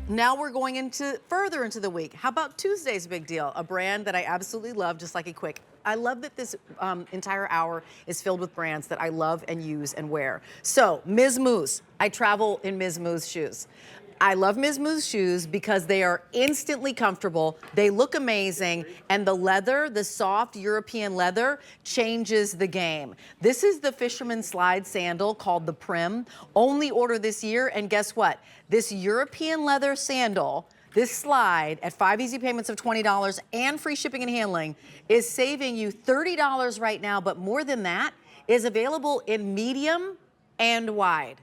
now we're going into further into the week. How about Tuesday's big deal? A brand that I absolutely love, just like a quick. I love that this entire hour is filled with brands that I love and use and wear. So, Miz Mooz. I travel in Miz Mooz shoes. I love Miz Mooz shoes because they are instantly comfortable, they look amazing, and the leather, the soft European leather, changes the game. This is the fisherman slide sandal called the Primm. Only order this year, and guess what? This European leather sandal, this slide at 5 easy payments of $20 and free shipping and handling is saving you $30 right now, but more than that, is available in medium and wide.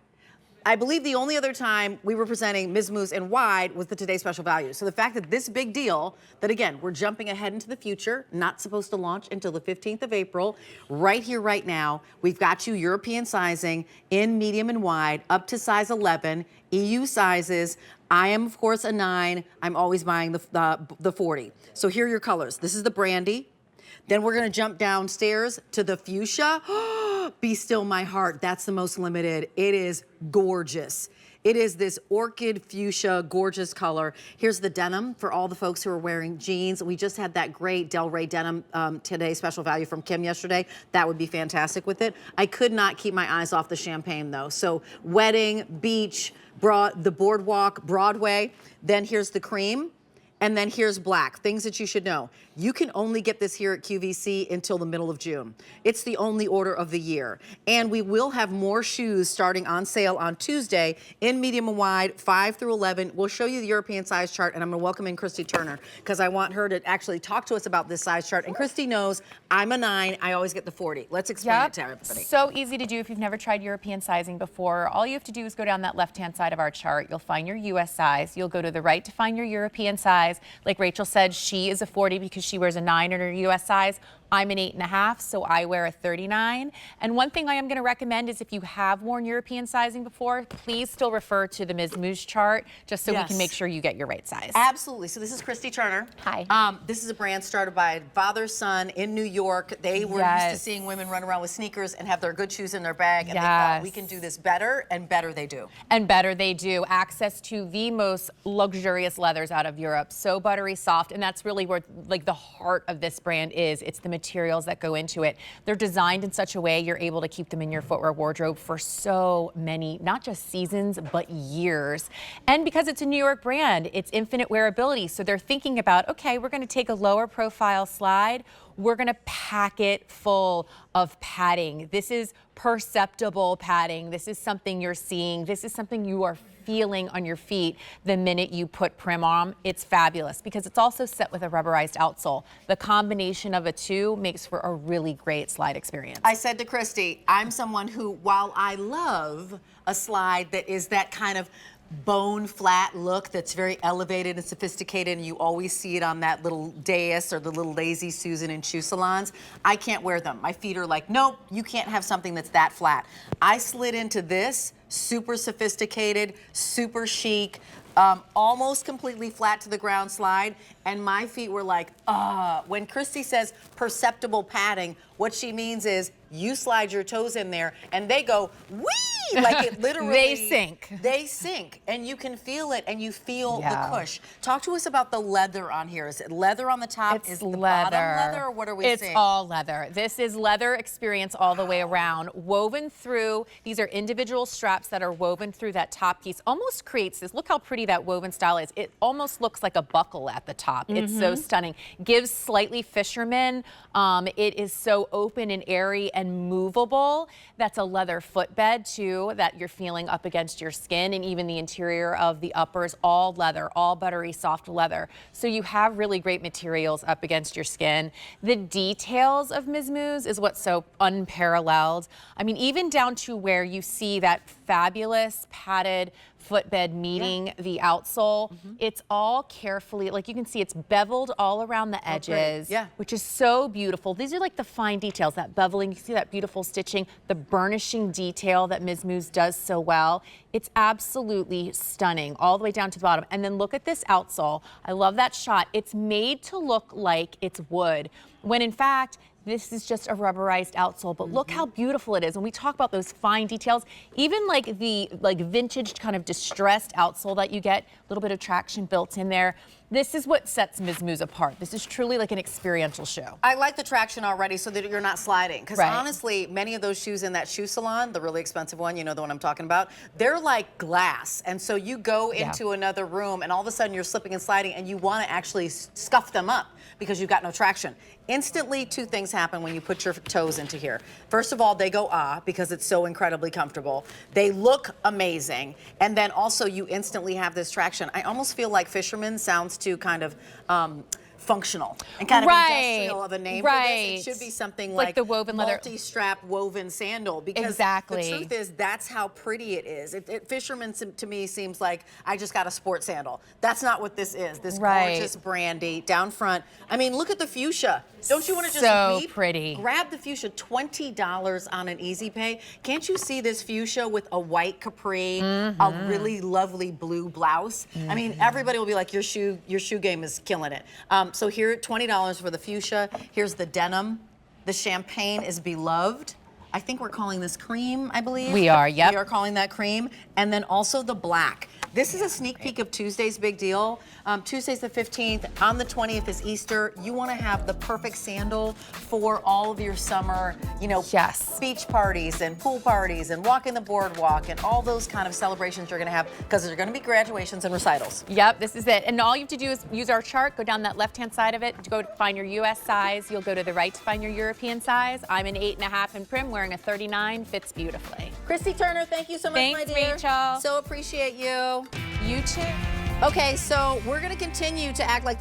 I believe the only other time we were presenting Miz Mooz in wide was the Today Special Value. So the fact that this big deal, that again, we're jumping ahead into the future, not supposed to launch until the 15th of April, right here, right now, we've got you European sizing in medium and wide, up to size 11, EU sizes. I am, of course, a 9. I'm always buying the 40. So here are your colors. This is the brandy. Then we're gonna jump downstairs to the fuchsia. Be Still My Heart, that's the most limited. It is gorgeous. It is this orchid fuchsia, gorgeous color. Here's the denim for all the folks who are wearing jeans. We just had that great Del Rey denim Today Special Value from Kim yesterday. That would be fantastic with it. I could not keep my eyes off the champagne though. So wedding, beach, the boardwalk, Broadway. Then here's the cream. And then here's black, things that you should know. You can only get this here at QVC until the middle of June. It's the only order of the year. And we will have more shoes starting on sale on Tuesday in medium and wide, 5 through 11. We'll show you the European size chart, and I'm gonna welcome in Christy Turner because I want her to actually talk to us about this size chart. And Christy knows I'm a 9, I always get the 40. Let's explain it to everybody. So easy to do if you've never tried European sizing before. All you have to do is go down that left-hand side of our chart. You'll find your US size. You'll go to the right to find your European size. Like Rachel said, she is a 40 because she wears a 9 in her US size. I'm an 8.5, so I wear a 39. And one thing I am going to recommend is if you have worn European sizing before, please still refer to the Miz Mooz chart, just so we can make sure you get your right size. Absolutely. So this is Christy Turner. Hi. This is a brand started by father, son in New York. They were used to seeing women run around with sneakers and have their good shoes in their bag, and they thought we can do this better, and better they do. And better they do. Access to the most luxurious leathers out of Europe, so buttery soft, and that's really where like the heart of this brand is. It's the materials that go into it. They're designed in such a way you're able to keep them in your footwear wardrobe for so many, not just seasons, but years. And because it's a New York brand, it's infinite wearability. So they're thinking about, okay, we're going to take a lower profile slide. We're going to pack it full of padding. This is perceptible padding. This is something you're seeing. This is something you are feeling on your feet the minute you put Primm on. It's fabulous because it's also set with a rubberized outsole. The combination of the two makes for a really great slide experience. I said to Christy, I'm someone who, while I love a slide that is that kind of bone flat look that's very elevated and sophisticated, and you always see it on that little dais or the little Lazy Susan in shoe salons, I can't wear them. My feet are like, nope, you can't have something that's that flat. I slid into this, super sophisticated, super chic, almost completely flat to the ground slide, and my feet were like, when Christy says perceptible padding, what she means is you slide your toes in there and they go, whee! Like it literally. They sink. They sink, and you can feel it, and you feel the cush. Talk to us about the leather on here. Is it leather on the top? It's is the bottom leather, or what are we seeing? It's all leather. This is leather experience all the way around, woven through. These are individual straps that are woven through that top piece. Almost creates this. Look how pretty that woven style is. It almost looks like a buckle at the top. It's so stunning. Gives slightly fisherman. It is so open and airy and movable. That's a leather footbed too, that you're feeling up against your skin, and even the interior of the uppers, all leather, all buttery soft leather. So you have really great materials up against your skin. The details of Miz Mooz is what's so unparalleled. I mean, even down to where you see that fabulous padded footbed meeting the outsole. It's all carefully, like you can see it's beveled all around the edges, which is so beautiful. These are like the fine details, that beveling, you see that beautiful stitching, the burnishing detail that Miz Mooz does so well. It's absolutely stunning all the way down to the bottom. And then look at this outsole. I love that shot. It's made to look like it's wood, when in fact, This is just a rubberized outsole, but look how beautiful it is. When we talk about those fine details, even like the vintage kind of distressed outsole that you get, a little bit of traction built in there. This is what sets Miz Mooz apart. This is truly like an experiential show. I like the traction already so that you're not sliding. Because Right. honestly, many of those shoes in that shoe salon, the really expensive one, you know the one I'm talking about, they're like glass. And so you go into another room and all of a sudden you're slipping and sliding and you want to actually scuff them up because you've got no traction. Instantly, two things happen when you put your toes into here. First of all, they go because it's so incredibly comfortable. They look amazing. And then also you instantly have this traction. I almost feel like fisherman sounds too kind of functional and kind of industrial of a name for this. It should be something like the woven leather, multi-strap woven sandal, because the truth is that's how pretty it is. Fisherman to me seems like I just got a sports sandal. That's not what this is. This gorgeous brandy down front. I mean, look at the fuchsia. Don't you want to just weep? Pretty. Grab the fuchsia, $20 on an easy pay. Can't you see this fuchsia with a white capri, a really lovely blue blouse? I mean, everybody will be like, your shoe game is killing it. So here, $20 for the fuchsia. Here's the denim. The champagne is beloved. I think we're calling this cream, I believe. We are, yep. We are calling that cream. And then also the black. This is a sneak peek of Tuesday's big deal. Tuesday's the 15th. On the 20th is Easter. You want to have the perfect sandal for all of your summer, you know, beach parties and pool parties and walking the boardwalk and all those kind of celebrations you're going to have, because there's going to be graduations and recitals. Yep, this is it. And all you have to do is use our chart, go down that left-hand side of it, to go to find your U.S. size. You'll go to the right to find your European size. I'm an 8.5 in Primm, wearing a 39, fits beautifully. Christy Turner, thank you so much, my dear. Thanks, Rachel. So appreciate you. You too. Okay, so we're going to continue to act like